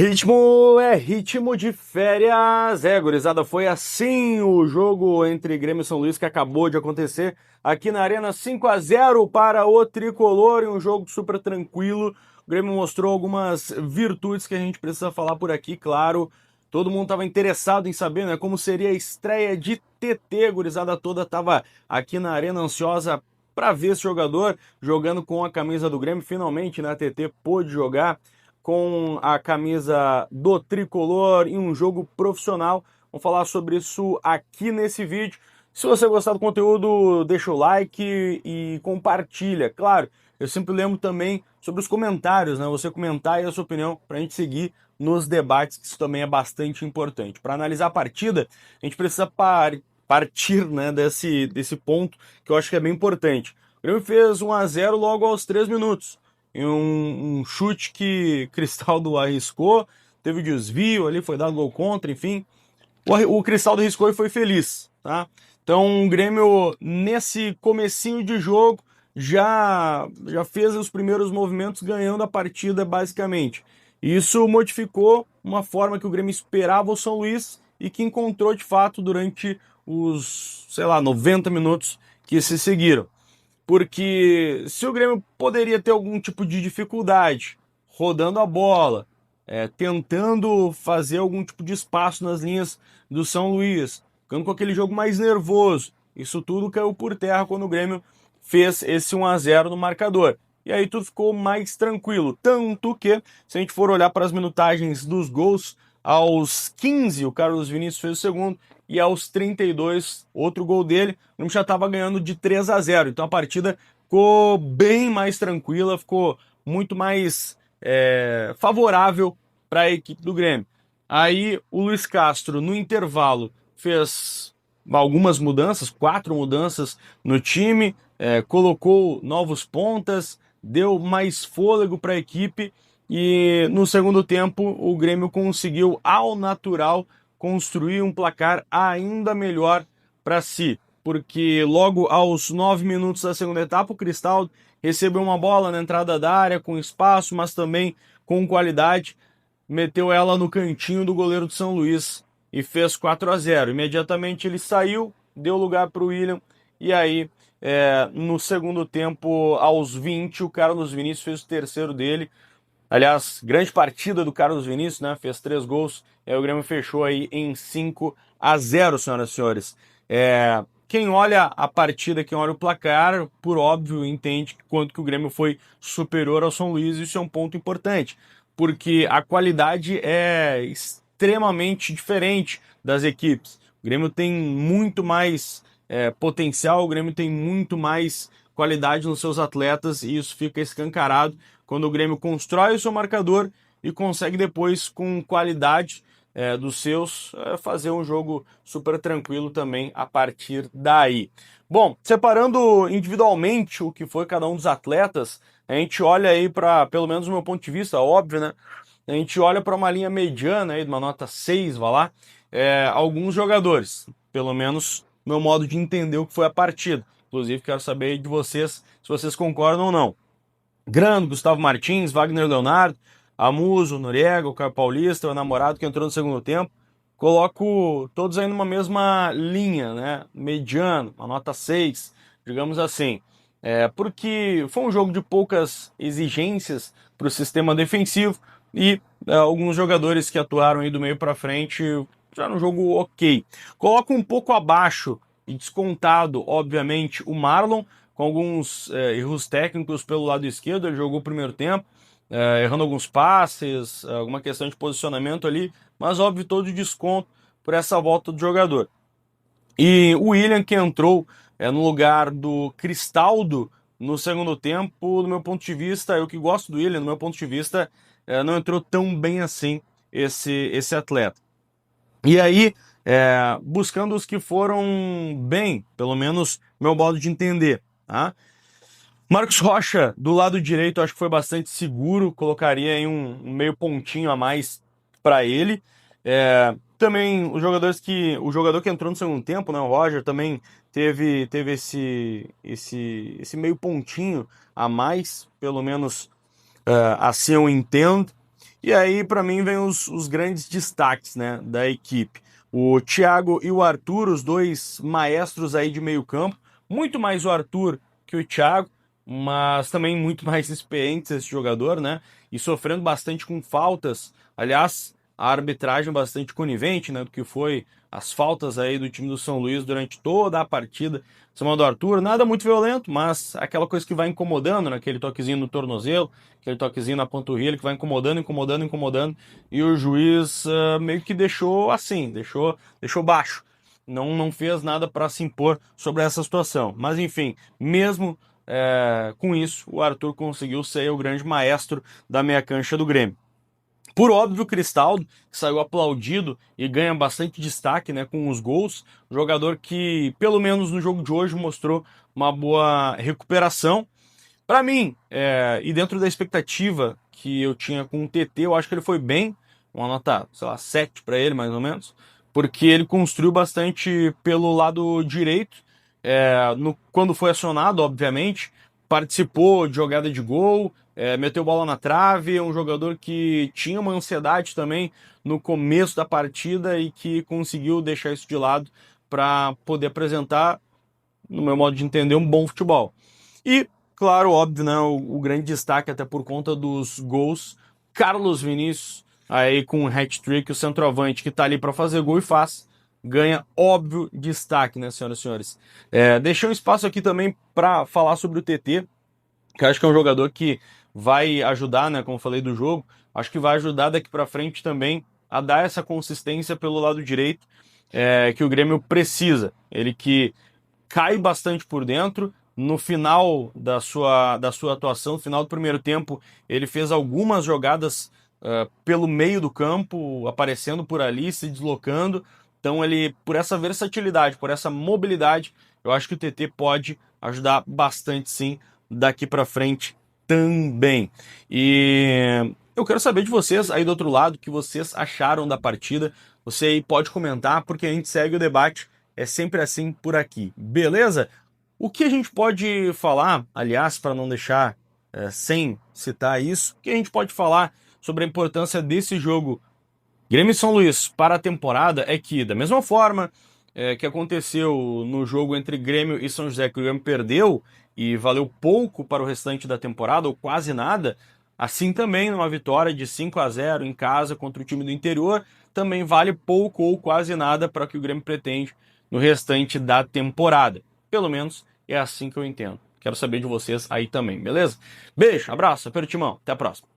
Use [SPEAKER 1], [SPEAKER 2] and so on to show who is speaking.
[SPEAKER 1] Ritmo é ritmo de férias. Gurizada, foi assim o jogo entre Grêmio e São Luís que acabou de acontecer aqui na Arena. 5-0 para o Tricolor, em um jogo super tranquilo. O Grêmio mostrou algumas virtudes que a gente precisa falar por aqui, claro. Todo mundo estava interessado em saber, né, como seria a estreia de TT. Gurizada toda estava aqui na Arena ansiosa para ver esse jogador jogando com a camisa do Grêmio. Finalmente, né, TT pôde jogar com a camisa do Tricolor em um jogo profissional. Vamos falar sobre isso aqui nesse vídeo. Se você gostar do conteúdo, deixa o like e compartilha. Claro, eu sempre lembro também sobre os comentários, né? Você comentar aí a sua opinião para a gente seguir nos debates, que isso também é bastante importante. Para analisar a partida, a gente precisa partir, né, desse ponto que eu acho que é bem importante. O Grêmio fez 1-0 logo aos 3 minutos. Em um chute que Cristaldo arriscou, teve desvio ali, foi dado gol contra, enfim. O Cristaldo arriscou e foi feliz, tá? Então o Grêmio, nesse comecinho de jogo, já fez os primeiros movimentos ganhando a partida, basicamente. Isso modificou uma forma que o Grêmio esperava o São Luís e que encontrou de fato durante os, sei lá, 90 minutos que se seguiram. Porque se o Grêmio poderia ter algum tipo de dificuldade rodando a bola, tentando fazer algum tipo de espaço nas linhas do São Luís, ficando com aquele jogo mais nervoso, isso tudo caiu por terra quando o Grêmio fez esse 1-0 no marcador. E aí tudo ficou mais tranquilo. Tanto que, se a gente for olhar para as minutagens dos gols, aos 15 o Carlos Vinícius fez o segundo, e aos 32, outro gol dele, o Grêmio já estava ganhando de 3-0. Então a partida ficou bem mais tranquila, ficou muito mais favorável para a equipe do Grêmio. Aí o Luiz Castro, no intervalo, fez algumas mudanças, 4 mudanças no time, colocou novos pontas, deu mais fôlego para a equipe e no segundo tempo o Grêmio conseguiu, ao natural, construir um placar ainda melhor para si, porque logo aos 9 minutos da segunda etapa o Cristaldo recebeu uma bola na entrada da área com espaço, mas também com qualidade, meteu ela no cantinho do goleiro do São Luís e fez 4-0. Imediatamente ele saiu, deu lugar para o William e aí no segundo tempo, aos 20, o Carlos Vinícius fez o terceiro dele. Aliás, grande partida do Carlos Vinícius, né? Fez 3 gols. E aí o Grêmio fechou aí em 5-0, senhoras e senhores. Quem olha a partida, quem olha o placar, por óbvio, entende quanto que o Grêmio foi superior ao São Luís. Isso é um ponto importante, porque a qualidade é extremamente diferente das equipes. O Grêmio tem muito mais potencial, o Grêmio tem muito mais qualidade nos seus atletas e isso fica escancarado quando o Grêmio constrói o seu marcador e consegue depois, com qualidade dos seus, fazer um jogo super tranquilo também a partir daí. Bom, separando individualmente o que foi cada um dos atletas, a gente olha aí para, pelo menos do meu ponto de vista, óbvio, né? A gente olha para uma linha mediana aí, de uma nota 6, vai lá, alguns jogadores, pelo menos meu modo de entender o que foi a partida. Inclusive, quero saber de vocês se vocês concordam ou não. Grando, Gustavo Martins, Wagner Leonardo, Amuso, Noriega, o Caio Paulista, o namorado que entrou no segundo tempo. Coloco todos aí numa mesma linha, né? Mediano, uma nota 6, digamos assim. Porque foi um jogo de poucas exigências para o sistema defensivo e alguns jogadores que atuaram aí do meio para frente já no jogo ok. Coloco um pouco abaixo e descontado, obviamente, o Marlon, com alguns erros técnicos pelo lado esquerdo. Ele jogou o primeiro tempo, errando alguns passes, alguma questão de posicionamento ali, mas óbvio todo o desconto por essa volta do jogador. E o William, que entrou no lugar do Cristaldo no segundo tempo, do meu ponto de vista, eu que gosto do William, no meu ponto de vista, não entrou tão bem assim esse atleta. E aí, buscando os que foram bem, pelo menos meu modo de entender, tá? Marcos Rocha, do lado direito, acho que foi bastante seguro, colocaria aí um meio pontinho a mais para ele. Também o jogador que entrou no segundo tempo, né, o Roger, também teve esse meio pontinho a mais, pelo menos assim eu entendo. E aí, para mim, vem os grandes destaques, né, da equipe. O Thiago e o Arthur, os dois maestros aí de meio campo. Muito mais o Arthur que o Thiago, mas também muito mais experiente esse jogador, né? E sofrendo bastante com faltas. Aliás, a arbitragem bastante conivente, né, do que foi as faltas aí do time do São Luís durante toda a partida. Cima do Arthur, nada muito violento, mas aquela coisa que vai incomodando, né? Aquele toquezinho no tornozelo, aquele toquezinho na panturrilha que vai incomodando, incomodando, incomodando, e o juiz meio que deixou assim, deixou baixo. Não fez nada para se impor sobre essa situação. Mas enfim, mesmo com isso, o Arthur conseguiu ser o grande maestro da meia cancha do Grêmio. Por óbvio, o Cristaldo, que saiu aplaudido e ganha bastante destaque, né, com os gols, jogador que, pelo menos no jogo de hoje, mostrou uma boa recuperação. Para mim, e dentro da expectativa que eu tinha com o TT, eu acho que ele foi bem, uma nota, sei lá, 7 para ele, mais ou menos, porque ele construiu bastante pelo lado direito, quando foi acionado, obviamente, participou de jogada de gol, meteu bola na trave, é um jogador que tinha uma ansiedade também no começo da partida e que conseguiu deixar isso de lado para poder apresentar, no meu modo de entender, um bom futebol. E, claro, óbvio, né, o grande destaque, até por conta dos gols, Carlos Vinícius, aí com um hat-trick, o centroavante que tá ali para fazer gol e faz, ganha óbvio destaque, né, senhoras e senhores. Deixei um espaço aqui também para falar sobre o TT, que eu acho que é um jogador que vai ajudar, né, como eu falei do jogo, acho que vai ajudar daqui para frente também a dar essa consistência pelo lado direito que o Grêmio precisa. Ele que cai bastante por dentro. No final da sua atuação, no final do primeiro tempo, ele fez algumas jogadas pelo meio do campo, aparecendo por ali, se deslocando. Então ele, por essa versatilidade, por essa mobilidade, eu acho que o TT pode ajudar bastante sim daqui para frente também. E eu quero saber de vocês aí do outro lado, o que vocês acharam da partida. Você aí pode comentar, porque a gente segue o debate. É sempre assim por aqui, beleza? O que a gente pode falar, aliás, para não deixar sem citar isso, o que a gente pode falar sobre a importância desse jogo Grêmio e São Luís para a temporada é que, da mesma forma que aconteceu no jogo entre Grêmio e São José, que o Grêmio perdeu e valeu pouco para o restante da temporada, ou quase nada, assim também numa vitória de 5-0 em casa contra o time do interior, também vale pouco ou quase nada para o que o Grêmio pretende no restante da temporada. Pelo menos é assim que eu entendo. Quero saber de vocês aí também, beleza? Beijo, abraço, aperto de mão, até a próxima.